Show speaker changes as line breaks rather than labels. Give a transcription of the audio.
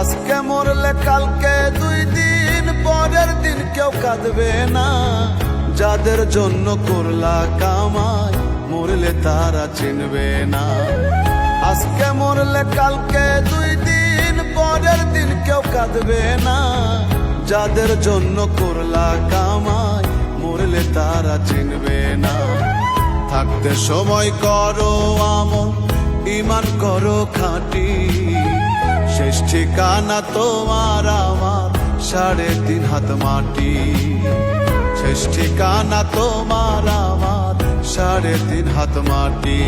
আজকে মরলে কালকে 2 দিন পরের দিন কেউ কাঁদবে না। যাদের জন্য করলা কামাই মরলে তারা চিনবে না। আজকে মরলে কালকে 2 দিন পরের দিন কেউ কাঁদবে না। যাদের জন্য করলা কামাই মরলে তারা চিনবে না। থাকতে সময় করো আমল, ঈমান করো খাঁটি। শেষ ঠিকানা তোমার আমার 3.5 হাত মাটি। শেষ ঠিকানা তোমার আমার 3.5 হাত মাটি।